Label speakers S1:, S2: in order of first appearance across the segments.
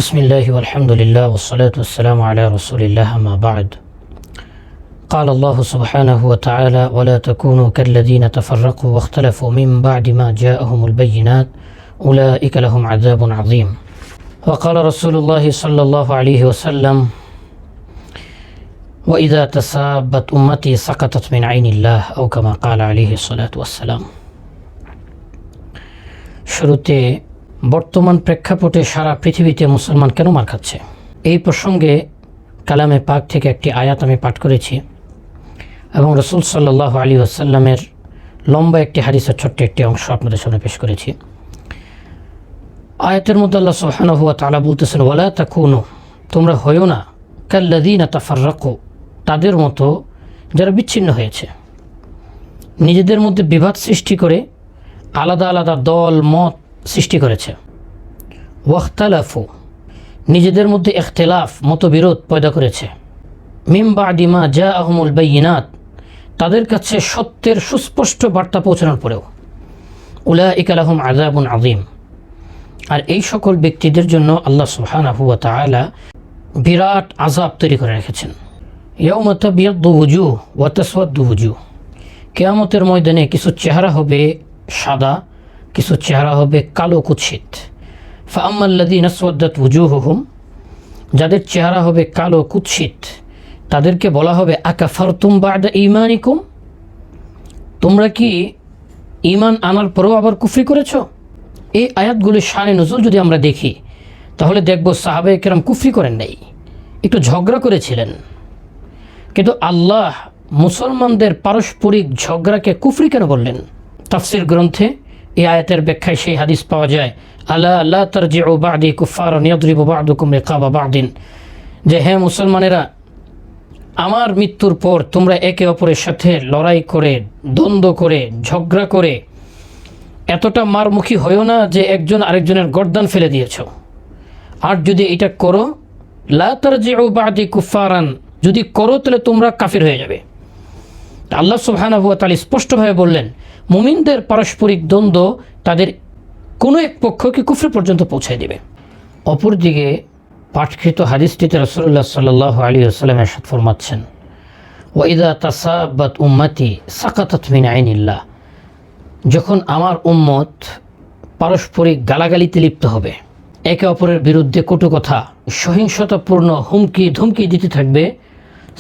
S1: بسم الله والحمد لله والصلاة والسلام على رسول الله أما بعد. قال الله سبحانه وتعالى: ولا تكونوا كالذين تفرقوا واختلفوا من بعد ما جاءهم البينات أولئك لهم عذاب عظيم. وقال رسول الله صلى الله عليه وسلم: وإذا تسابت أمتي سقطت من عين الله أو كما قال عليه الصلاة والسلام. শুরুতে বর্তমান প্রেক্ষাপটে সারা পৃথিবীতে মুসলমান কেন মার খাচ্ছে এই প্রসঙ্গে কালামে পাক থেকে একটি আয়াত আমি পাঠ করেছি এবং রাসূল সাল্লাল্লাহু আলাইহি ওয়াসাল্লামের লম্বা একটি হাদিসের ছোট্ট একটি অংশ আপনাদের সামনে পেশ করেছি। আয়াতের মধ্যে আল্লাহ সুবহানাহু ওয়া তাআলা বলতেছেন, ওয়ালা তাকুনু, তোমরা হয়ো না কাল্লাযীনা তাফাররাকু, তাদের মতো যারা বিচ্ছিন্ন হয়েছে, নিজেদের মধ্যে বিবাদ সৃষ্টি করে আলাদা আলাদা দল মত সৃষ্টি করেছে। ওয়াখতালাফু, নিজেদের মধ্যে ইখতিলাফ মতবিরোধ পয়দা করেছে। মিন বা'দি মা জাআহুমুল বাইয়িনাত, তাদের কাছে সত্যের সুস্পষ্ট বার্তা পৌঁছানোর পরেও। উলাইকা লাহুম আযাবুন আযীম, আর এই সকল ব্যক্তিদের জন্য আল্লাহ সুবহানাহু ওয়া তাআলা বিরাট আযাব তৈরি করে রেখেছেন। ইয়াউমা তাবিয়াদ্দু ওয়ুজুহ ওয়া তাসওয়াদ্দু ওয়ুজুহ, কিয়ামতের ময়দানে কিছু চেহারা হবে সাদা, কিছু চেহারা হবে কালো কুৎসিত। ফাআম্মাল্লাযীনা আসওয়াদ্দাত ওয়ুজুহুহুম, যাদের চেহারা হবে কালো কুৎসিত তাদেরকে বলা হবে আকাফারতুম বা'দা ঈমানিকুম, তোমরা কি ঈমান আনার পরেও আবার কুফরি করেছো? এই আয়াতগুলির শানে নুজুল যদি আমরা দেখি তাহলে দেখব সাহাবায়ে কেরাম কুফরি করেন নাই, একটু ঝগড়া করেছিলেন, কিন্তু আল্লাহ মুসলমানদের পারস্পরিক ঝগড়াকে কুফরি কেন বললেন? তাফসীর গ্রন্থে এই আয়াতের ব্যাখ্যায় সেই হাদিস পাওয়া যায়, আলা লা তারজিউ বা'দি কুফারান ইয়াদরিবু বা'দুকুম রিকাবা বা'দিন, যে হে মুসলমানেরা, আমার মৃত্যুর পর তোমরা একে অপরের সাথে লড়াই করে, দ্বন্দ্ব করে, ঝগড়া করে এতটা মারমুখী হয়েও না যে একজন আরেকজনের গর্দান ফেলে দিয়েছ। আর যদি এটা করো, লা তারজিউ বা'দি কুফারান, যদি করো তাহলে তোমরা কাফির হয়ে যাবে। আল্লাহ সুবহানাহু ওয়া তাআলা স্পষ্টভাবে বললেন, মুমিনদের পারস্পরিক দ্বন্দ্ব তাদের কোনো এক পক্ষকে কুফরি পর্যন্ত পৌঁছায় দেবে। অপরদিকে পাঠকৃত হাদিসটিতে রাসূলুল্লাহ সাল্লাল্লাহু আলাইহি ওয়াসাল্লাম ইরশাদ ফরমাচ্ছেন, ওয়া ইযা তাসাব্বাত উম্মতি সাকাতাত মিন আইনিল্লাহ, যখন আমার উম্মত পারস্পরিক গালাগালিতে লিপ্ত হবে, একে অপরের বিরুদ্ধে কটু কথা, সহিংসতাপূর্ণ হুমকি ধমকি দিতে থাকবে,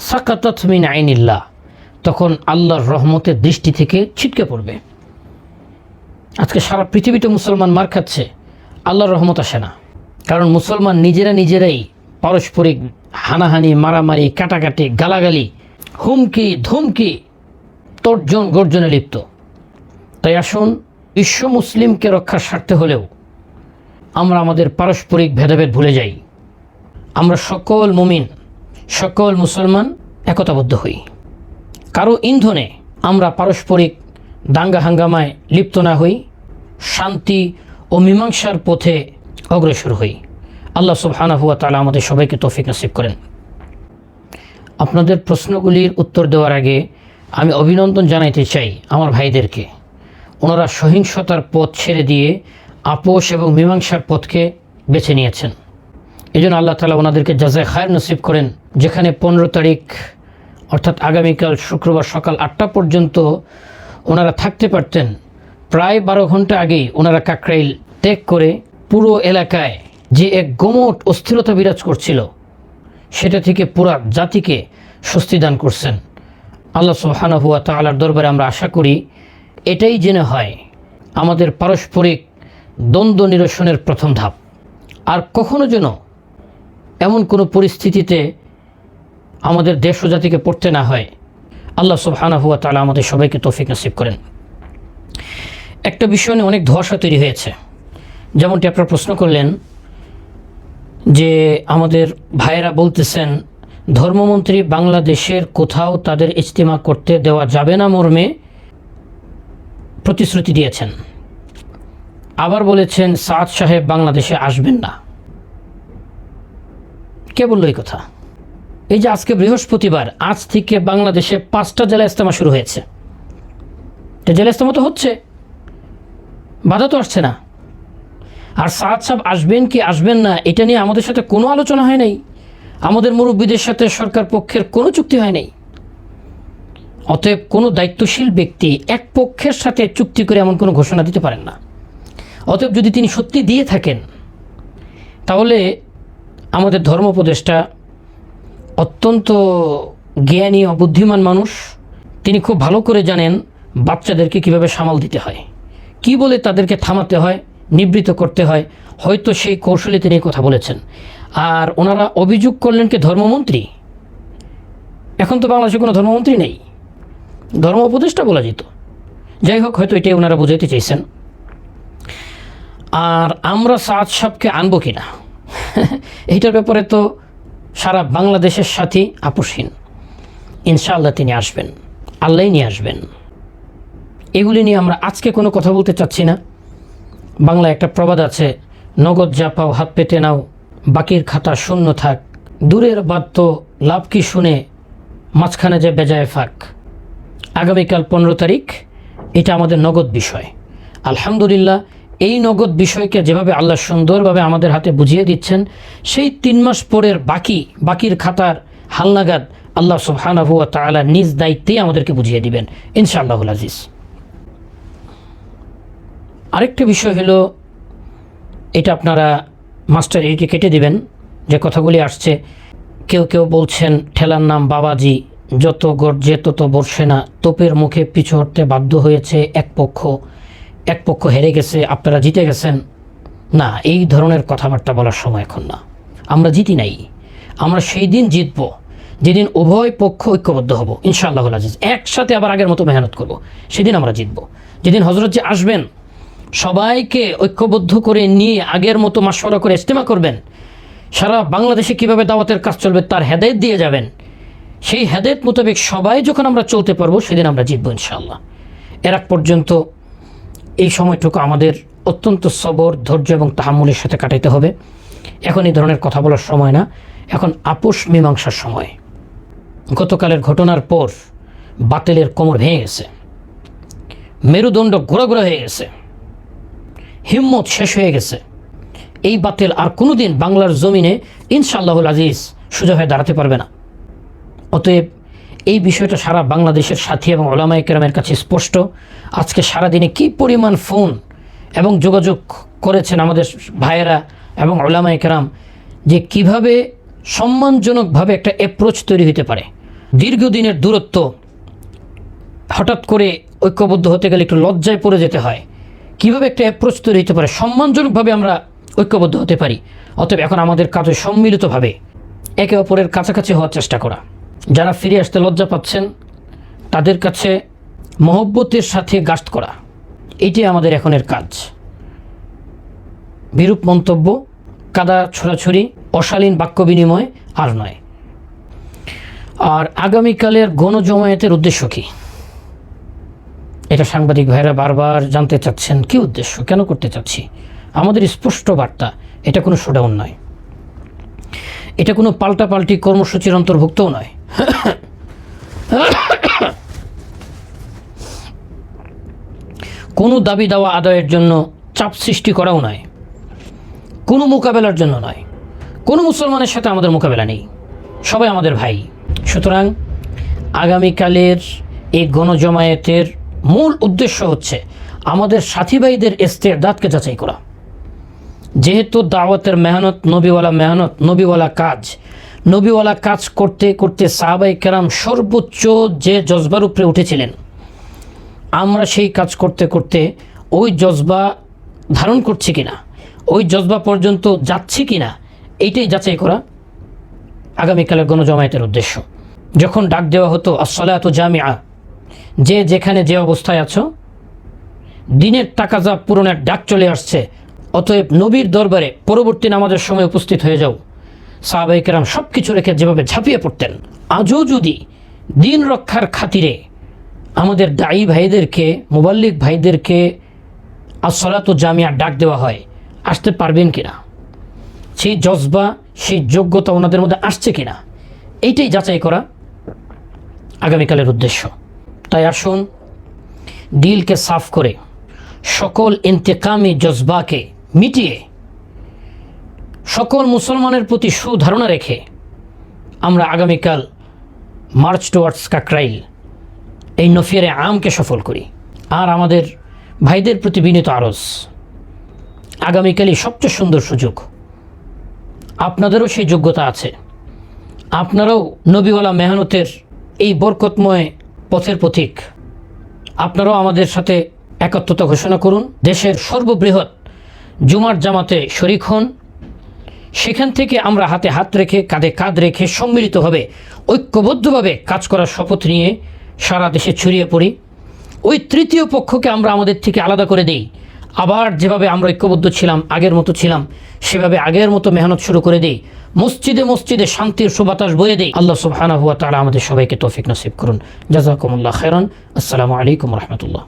S1: সাকাতাত মিন আইনিল্লাহ, তখন আল্লাহর রহমতের দৃষ্টি থেকে ছিটকে পড়বে। আজকে সারা পৃথিবীতে মুসলমান মার খাচ্ছে, আল্লাহর রহমত আসে না, কারণ মুসলমান নিজেরাই পারস্পরিক হানাহানি, মারামারি, কাটাকাটি, গালাগালি, হুমকি ধমকি, তর্জন গর্জনে লিপ্ত। তাই আসুন, বিশ্ব মুসলিমকে রক্ষার স্বার্থে হলেও আমরা আমাদের পারস্পরিক ভেদাভেদ ভুলে যাই। আমরা সকল মুমিন, সকল মুসলমান একতাবদ্ধ হই। কারো ইন্ধনে আমরা পারস্পরিক দাঙ্গা হাঙ্গামায় লিপ্ত না হই, শান্তি ও মীমাংসার পথে অগ্রসর হই। আল্লাহ সুবহানাহু ওয়া তাআলা আমাদের সবাইকে তৌফিক নসিব করেন। আপনাদের প্রশ্নগুলির উত্তর দেওয়ার আগে আমি অভিনন্দন জানাইতে চাই আমার ভাইদেরকে। ওনারা সহিংসতার পথ ছেড়ে দিয়ে আপোষ এবং মীমাংসার পথকে বেছে নিয়েছেন। এই জন্য আল্লাহ তাআলা ওনাদেরকে জাযায়ে খায়র নসিব করেন। যেখানে 15 তারিখ অর্থাৎ আগামীকাল শুক্রবার সকাল 8টা পর্যন্ত ওনারা থাকতে পারতেন, প্রায় 12 ঘন্টা আগেই ওনারা কাকরাইল ত্যাগ করে পুরো এলাকায় যে এক গোমট অস্থিরতা বিরাজ করছিল সেটা থেকে পুরা জাতিকে স্বস্তি দান করছেন। আল্লাহ সুবহানাহু ওয়া তাআলার দরবারে আমরা আশা করি এটাই যেন হয় আমাদের পারস্পরিক দ্বন্দ্ব নিরসনের প্রথম ধাপ। আর কখনো যেন এমন কোনো পরিস্থিতিতে আমাদের দেশ ও জাতিকে পড়তে না হয়। আল্লাহ সুবহানাহু ওয়া তাআলা আমাদের সবাইকে তৌফিক নসিব করেন। একটা বিষয় নিয়ে অনেক ধোঁয়াশা তৈরি হয়েছে, যেমনটি আপনারা প্রশ্ন করলেন যে আমাদের ভাইয়েরা বলতেছেন ধর্মমন্ত্রী বাংলাদেশের কোথাও তাদের ইজতিমা করতে দেওয়া যাবে না মর্মে প্রতিশ্রুতি দিয়েছেন। আবার বলেছেন সাদ সাহেব বাংলাদেশে আসবেন না। কে বলল এই কথা? এই যে আজকে বৃহস্পতিবার, আজ থেকে বাংলাদেশে 5টা জেলা ইজতেমা শুরু হয়েছে। জেলা ইজতেমা তো হচ্ছে, বাধা তো আসছে না। আর সাদ সাহেব আসবেন কি আসবেন না এটা নিয়ে আমাদের সাথে কোনো আলোচনা হয় নাই, আমাদের মুরব্বীদের সাথে সরকার পক্ষের কোনো চুক্তি হয় নাই। অতএব কোনো দায়িত্বশীল ব্যক্তি এক পক্ষের সাথে চুক্তি করে এমন কোনো ঘোষণা দিতে পারেন না। অতএব যদি তিনি সত্যি দিয়ে থাকেন তাহলে আমাদের ধর্ম উপদেষ্টা অত্যন্ত জ্ঞানী ও বুদ্ধিমান মানুষ, তিনি খুব ভালো করে জানেন বাচ্চাদেরকে কিভাবে সামাল দিতে হয়, কি বলে তাদেরকে থামাতে হয়, নিবৃত্ত করতে হয়, হয়তো সেই কৌশলে তিনি কথা বলেছেন। আর ওনারা অভিযোগ করলেন কি ধর্মমন্ত্রী, এখন তো বাংলাদেশে কোনো ধর্মমন্ত্রী নেই, ধর্ম উপদেষ্টা বলা যেত। যাই হোক, হয়তো এটাই ওনারা বোঝাইতে চাইছেন। আর আমরা সাদ সাহেবকে আনবো কিনা এইটার ব্যাপারে তো সারা বাংলাদেশের সাথে আপোষহীন। ইনশাআল্লাহ তিনি আসবেন, আল্লাহই নিয়ে আসবেন। এগুলি নিয়ে আমরা আজকে কোনো কথা বলতে চাচ্ছি না। বাংলা একটা প্রবাদ আছে, নগদ যা পাও হাত পেতে নাও, বাকির খাতা শূন্য থাক, দূরের বাদ তো লাভ কি শুনে, মাঝখানে যে বেজায় ফাঁক। আগামীকাল 15 তারিখ, এটা আমাদের নগদ বিষয়। আলহামদুলিল্লাহ, এই নগদ বিষয়কে যেভাবে আল্লাহ সুন্দরভাবে আমাদের হাতে বুঝিয়ে দিচ্ছেন, সেই 3 মাস পরের বাকির খাতার হালনাগাদ আল্লাহ সুবহানাহু ওয়া তাআলা নিজ দায়িত্বেই আমাদেরকে বুঝিয়ে দিবেন ইনশাআল্লাহুল আজিজ। আরেকটা বিষয় হলো, এটা আপনারা মাস্টার এটি কেটে দিবেন, যে কথাগুলি আসছে। কেউ বলছেন ঠেলার নাম বাবাজি, যত গর্জে তত বর্ষে না, তোপের মুখে পিছু হটতে বাধ্য হয়েছে এক পক্ষ হেরে গেছে, আপনারা জিতে গেছেন। না, এই ধরনের কথাবার্তা বলার সময় এখন না। আমরা জিতি নাই, আমরা সেই দিন জিতব যেদিন উভয় পক্ষ ঐক্যবদ্ধ হব ইনশাআল্লাহুল আজিজ, একসাথে আবার আগের মতো মেহনত করব, সেদিন আমরা জিতব। যেদিন হজরত যে আসবেন, সবাইকে ঐক্যবদ্ধ করে নিয়ে আগের মতো মাশওয়ারা করে ইজতেমা করবেন, সারা বাংলাদেশে কিভাবে দাওয়াতের কাজ চলবে তার হেদায়েত দিয়ে যাবেন। সেই হেদায়েত মোতাবেক সবাই যখন আমরা চলতে পারবো, সেদিন আমরা জিতবো ইনশাআল্লাহ। এর আগ পর্যন্ত এই সময়টুকু আমাদের অত্যন্ত সবর, ধৈর্য এবং তাহাম্মুলের সাথে কাটাইতে হবে। এখন এই ধরনের কথা বলার সময় না, এখন আপোষ মীমাংসার সময়। গতকালের ঘটনার পর বাতিলের কোমর ভেঙে গেছে, মেরুদণ্ড গোড়া হয়ে গেছে, হিম্মত শেষ হয়ে গেছে। এই বাতিল আর কোনোদিন বাংলার জমিনে ইনশাআল্লাহুল আজিজ সোজা হয়ে দাঁড়াতে পারবে না। অতএব এই বিষয়টা সারা বাংলাদেশের সাথী এবং উলামায়ে কেরামের কাছে স্পষ্ট। আজকে সারাদিনে কি পরিমাণ ফোন এবং যোগাযোগ করেছেন আমাদের ভাইয়েরা এবং উলামায়ে কেরাম, যে কিভাবে সম্মানজনকভাবে একটা অ্যাপ্রোচ তৈরি হতে পারে। দীর্ঘদিনের দূরত্ব, হঠাৎ করে ঐক্যবদ্ধ হতে গেলে একটু লজ্জায় পড়ে যেতে হয়, কিভাবে একটা অ্যাপ্রোচ তৈরি হতে পারে, সম্মানজনকভাবে আমরা ঐক্যবদ্ধ হতে পারি। অতএব এখন আমাদের কাজে সম্মিলিতভাবে একে অপরের কাছাকাছি হওয়ার চেষ্টা করা। যারা ফিরে আসতে লজ্জা পাচ্ছেন তাদের কাছে মহব্বতের সাথে গাস্ট করা, এটাই আমাদের এখনের কাজ। বিরূপ মন্তব্য, কাদা ছোড়াছুরি, অশালীন বাক্য বিনিময় আর নয়। আর আগামীকালের গণজমায়েতের উদ্দেশ্য কী, এটা সাংবাদিক ভাইরা বারবার জানতে চাচ্ছেন। কী উদ্দেশ্য, কেন করতে চাচ্ছি? আমাদের স্পষ্ট বার্তা, এটা কোনো শোডাউন নয়, এটা কোনো পাল্টাপাল্টি কর্মসূচির অন্তর্ভুক্তও নয়। কোনো দাবি দাওয়া আদায়ের জন্য চাপ সৃষ্টি করাও নয়, কোনো মোকাবেলার জন্য নয়। কোনো মুসলমানের সাথে আমাদের মোকাবেলা নেই, সবাই আমাদের ভাই। সুতরাং আগামীকালের এই গণজমায়েতের মূল উদ্দেশ্য হচ্ছে আমাদের সাথী ভাইদের ইস্তেদাদকে যাচাই করা। যেহেতু দাওয়াতের মেহনত, নবীওয়ালা কাজ করতে করতে সাহাবায়ে কেরাম সর্বোচ্চ যে জজবার উপরে উঠেছিলেন, আমরা সেই কাজ করতে করতে ওই জজবা ধারণ করছি কিনা, ওই জজবা পর্যন্ত যাচ্ছি কিনা, এইটাই যাচাই করা আগামীকালের গণজমায়েতের উদ্দেশ্য। যখন ডাক দেওয়া হতো আসসালাতু জামিআ, যে যেখানে যে অবস্থায় আছো, দিনের তাকাজা পূরণের ডাক চলে আসছে, অতএব নবীর দরবারে পরবর্তী নামাজের সময় উপস্থিত হয়ে যাও। সাহাবায়ে কেরাম সব কিছু রেখে যেভাবে ঝাঁপিয়ে পড়তেন, আজও যদি দিন রক্ষার খাতিরে আমাদের দায়ী ভাইদেরকে, মুবাল্লিগ ভাইদেরকে আসসালাতু জামিআ ডাক দেওয়া হয়, আসতে পারবেন কিনা, সেই জজবা, সেই যোগ্যতা ওনাদের মধ্যে আসছে কিনা, এইটাই যাচাই করা আগামীকালের উদ্দেশ্য। তাই আসুন দিলকে সাফ করে সকল ইন্তেকামি জজবাকে মিটিয়ে সকল মুসলমানের প্রতি সুধারণা রেখে আমরা আগামীকাল মার্চ টুয়ার্ডস কাকরাইল এই নফিয়ারে আমকে সফল করি। আর আমাদের ভাইদের প্রতি বিনীত আরজ, আগামীকালই সবচেয়ে সুন্দর সুযোগ, আপনাদেরও সেই যোগ্যতা আছে, আপনারাও নবীওয়ালা মেহনতের এই বরকতময় পথের পথিক, আপনারাও আমাদের সাথে একত্রতা ঘোষণা করুন, দেশের সর্ববৃহৎ জুমার জামাতে শরিক হন, সেখান থেকে আমরা হাতে হাত রেখে কাঁধে কাঁধ রেখে সম্মিলিতভাবে ঐক্যবদ্ধভাবে কাজ করার শপথ নিয়ে সারা দেশে ছড়িয়ে পড়ি। ওই তৃতীয় পক্ষকে আমরা আমাদের থেকে আলাদা করে দিই, আবার যেভাবে আমরা ঐক্যবদ্ধ ছিলাম, আগের মতো ছিলাম, সেভাবে আগের মতো মেহনত শুরু করে দিই, মসজিদে মসজিদে শান্তির সুবাতাস বয়ে দিই। আল্লাহ সুবহানাহু ওয়া তাআলা আমাদের সবাইকে তৌফিক নসিব করুন। জাযাকুমুল্লাহ খায়রান। আসসালামু আলাইকুম ওয়া রাহমাতুল্লাহ।